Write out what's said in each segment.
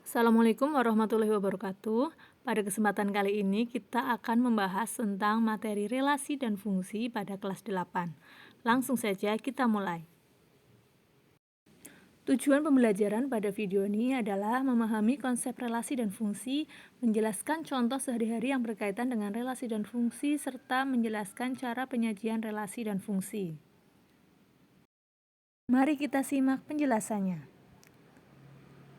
Assalamualaikum warahmatullahi wabarakatuh. Pada kesempatan kali ini kita akan membahas tentang materi relasi dan fungsi pada kelas 8. Langsung saja kita mulai. Tujuan pembelajaran pada video ini adalah memahami konsep relasi dan fungsi, menjelaskan contoh sehari-hari yang berkaitan dengan relasi dan fungsi, serta menjelaskan cara penyajian relasi dan fungsi. Mari kita simak penjelasannya.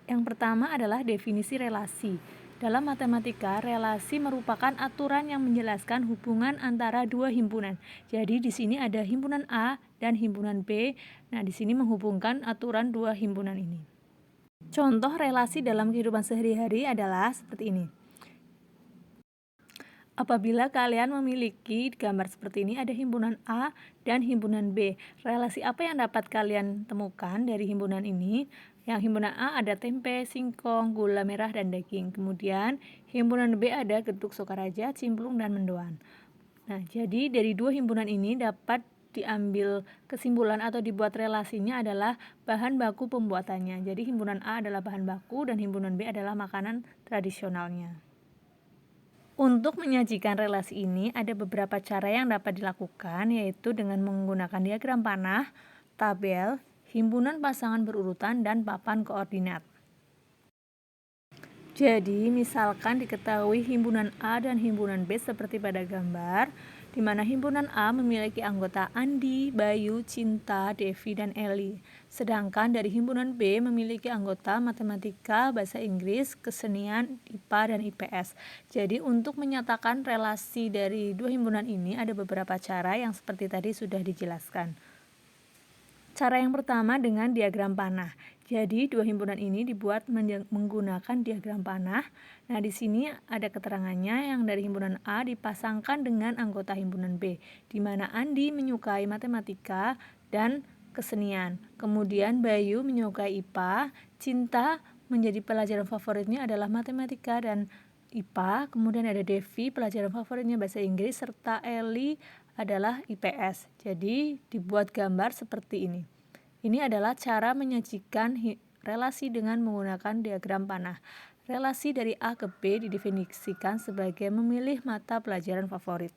Yang pertama adalah definisi relasi. Dalam matematika, relasi merupakan aturan yang menjelaskan hubungan antara dua himpunan. Jadi di sini ada himpunan A dan himpunan B. Nah, di sini menghubungkan aturan dua himpunan ini. Contoh relasi dalam kehidupan sehari-hari adalah seperti ini. Apabila kalian memiliki gambar seperti ini, ada himpunan A dan himpunan B. Relasi apa yang dapat kalian temukan dari himpunan ini? Yang himpunan A ada tempe, singkong, gula merah, dan daging. Kemudian himpunan B ada getuk sokaraja, cimplung, dan mendoan. Nah, jadi dari dua himpunan ini dapat diambil kesimpulan atau dibuat relasinya adalah bahan baku pembuatannya. Jadi himpunan A adalah bahan baku dan himpunan B adalah makanan tradisionalnya. Untuk menyajikan relasi ini ada beberapa cara yang dapat dilakukan, yaitu dengan menggunakan diagram panah, tabel, himpunan pasangan berurutan, dan papan koordinat. Jadi, misalkan diketahui himpunan A dan himpunan B seperti pada gambar, di mana himpunan A memiliki anggota Andi, Bayu, Cinta, Devi, dan Eli. Sedangkan dari himpunan B memiliki anggota matematika, bahasa Inggris, kesenian, IPA, dan IPS. Jadi, untuk menyatakan relasi dari dua himpunan ini ada beberapa cara yang seperti tadi sudah dijelaskan. Cara yang pertama dengan diagram panah. Jadi dua himpunan ini dibuat menggunakan diagram panah. Nah, di sini ada keterangannya yang dari himpunan A dipasangkan dengan anggota himpunan B, di mana Andi menyukai matematika dan kesenian. Kemudian Bayu menyukai IPA, Cinta menjadi pelajaran favoritnya adalah matematika dan IPA. Kemudian ada Devi, pelajaran favoritnya bahasa Inggris, serta Eli adalah IPS. Jadi dibuat gambar seperti ini. Ini adalah cara menyajikan relasi dengan menggunakan diagram panah. Relasi dari A ke B didefinisikan sebagai memilih mata pelajaran favorit.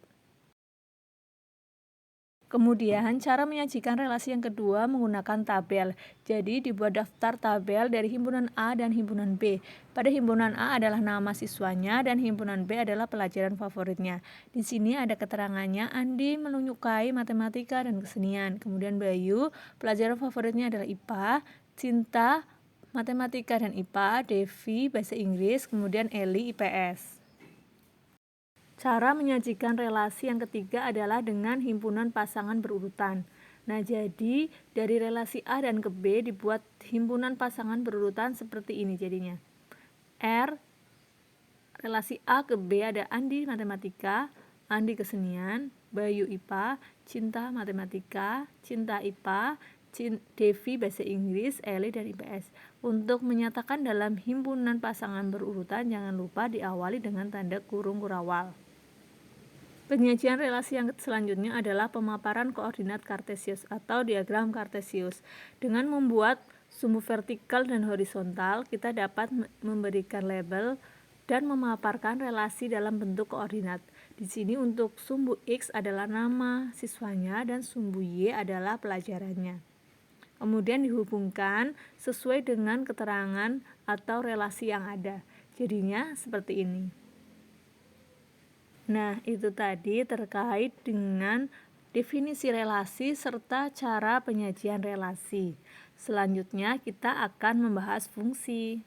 Kemudian, cara menyajikan relasi yang kedua menggunakan tabel. Jadi, dibuat daftar tabel dari himpunan A dan himpunan B. Pada himpunan A adalah nama siswanya dan himpunan B adalah pelajaran favoritnya. Di sini ada keterangannya, Andi menyukai matematika dan kesenian. Kemudian Bayu, pelajaran favoritnya adalah IPA, Cinta, matematika dan IPA, Devi, bahasa Inggris, kemudian Eli, IPS. Cara menyajikan relasi yang ketiga adalah dengan himpunan pasangan berurutan. Nah, jadi dari relasi A dan ke B dibuat himpunan pasangan berurutan seperti ini jadinya. R, relasi A ke B ada Andi matematika, Andi kesenian, Bayu IPA, Cinta matematika, Cinta IPA, Devi bahasa Inggris, Eli dan IPS. Untuk menyatakan dalam himpunan pasangan berurutan, jangan lupa diawali dengan tanda kurung kurawal. Penyajian relasi yang selanjutnya adalah pemaparan koordinat kartesius atau diagram kartesius. Dengan membuat sumbu vertikal dan horizontal, kita dapat memberikan label dan memaparkan relasi dalam bentuk koordinat. Di sini untuk sumbu X adalah nama siswanya dan sumbu Y adalah pelajarannya. Kemudian dihubungkan sesuai dengan keterangan atau relasi yang ada. Jadinya seperti ini. Nah, itu tadi terkait dengan definisi relasi serta cara penyajian relasi. Selanjutnya kita akan membahas fungsi.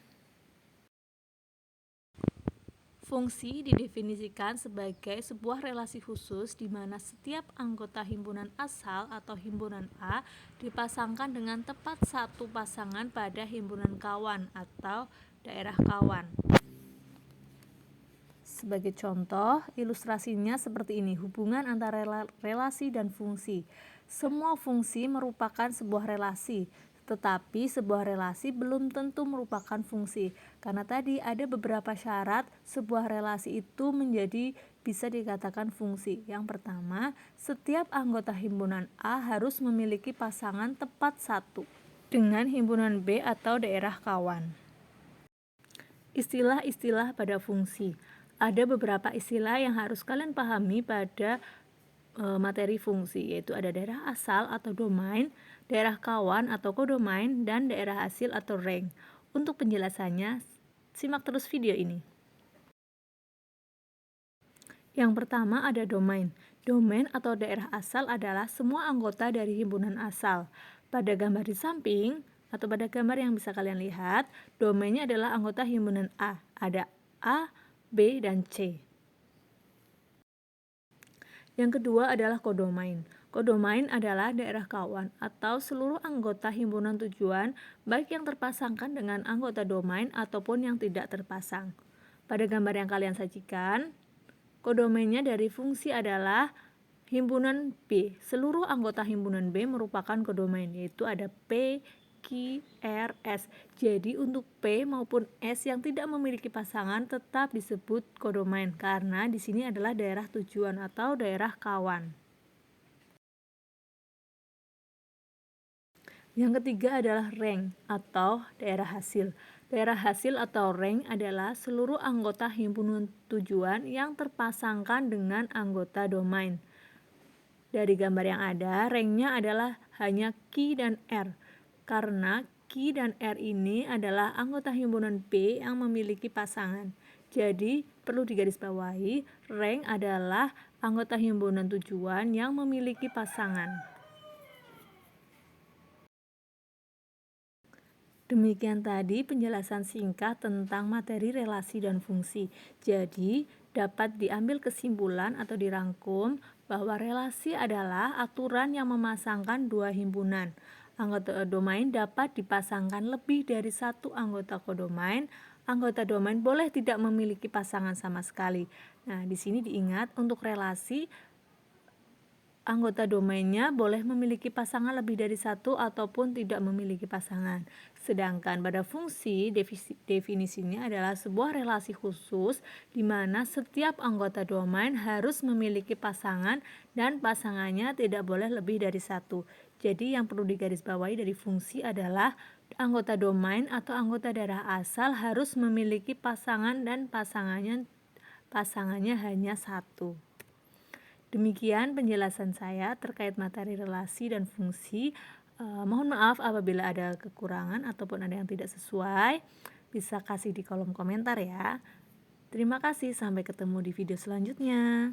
Fungsi didefinisikan sebagai sebuah relasi khusus di mana setiap anggota himpunan asal atau himpunan A dipasangkan dengan tepat satu pasangan pada himpunan kawan atau daerah kawan. Sebagai contoh, ilustrasinya seperti ini, hubungan antara relasi dan fungsi. Semua fungsi merupakan sebuah relasi, tetapi sebuah relasi belum tentu merupakan fungsi. Karena tadi ada beberapa syarat sebuah relasi itu menjadi bisa dikatakan fungsi. Yang pertama, setiap anggota himpunan A harus memiliki pasangan tepat satu dengan himpunan B atau daerah kawan. Istilah-istilah pada fungsi. Ada beberapa istilah yang harus kalian pahami pada materi fungsi, yaitu ada daerah asal atau domain, daerah kawan atau kodomain, dan daerah hasil atau range. Untuk penjelasannya, simak terus video ini. Yang pertama ada domain. Domain atau daerah asal adalah semua anggota dari himpunan asal. Pada gambar di samping, atau pada gambar yang bisa kalian lihat, domainnya adalah anggota himpunan A. Ada A, B, dan C. Yang kedua adalah kodomain. Kodomain adalah daerah kawan atau seluruh anggota himpunan tujuan, baik yang terpasangkan dengan anggota domain ataupun yang tidak terpasang. Pada gambar yang kalian sajikan, kodomainnya dari fungsi adalah himpunan B. Seluruh anggota himpunan B merupakan kodomain, yaitu ada P, Q, R, S. Jadi untuk P maupun S yang tidak memiliki pasangan tetap disebut kodomain karena di sini adalah daerah tujuan atau daerah kawan. Yang ketiga adalah rank atau daerah hasil. Daerah hasil atau rank adalah seluruh anggota himpunan tujuan yang terpasangkan dengan anggota domain. Dari gambar yang ada, ranknya adalah hanya Q dan R, karena Q dan R ini adalah anggota himpunan B yang memiliki pasangan. Jadi, perlu digarisbawahi, rank adalah anggota himpunan tujuan yang memiliki pasangan. Demikian tadi penjelasan singkat tentang materi relasi dan fungsi. Jadi, dapat diambil kesimpulan atau dirangkum bahwa relasi adalah aturan yang memasangkan dua himpunan. Anggota domain dapat dipasangkan lebih dari satu anggota kodomain. Anggota domain boleh tidak memiliki pasangan sama sekali. Nah, di sini diingat untuk relasi, anggota domainnya boleh memiliki pasangan lebih dari satu ataupun tidak memiliki pasangan. Sedangkan pada fungsi, definisinya adalah sebuah relasi khusus di mana setiap anggota domain harus memiliki pasangan dan pasangannya tidak boleh lebih dari satu. Jadi yang perlu digarisbawahi dari fungsi adalah anggota domain atau anggota daerah asal harus memiliki pasangan dan pasangannya hanya satu. Demikian penjelasan saya terkait materi relasi dan fungsi. Mohon maaf apabila ada kekurangan ataupun ada yang tidak sesuai, bisa kasih di kolom komentar ya. Terima kasih, sampai ketemu di video selanjutnya.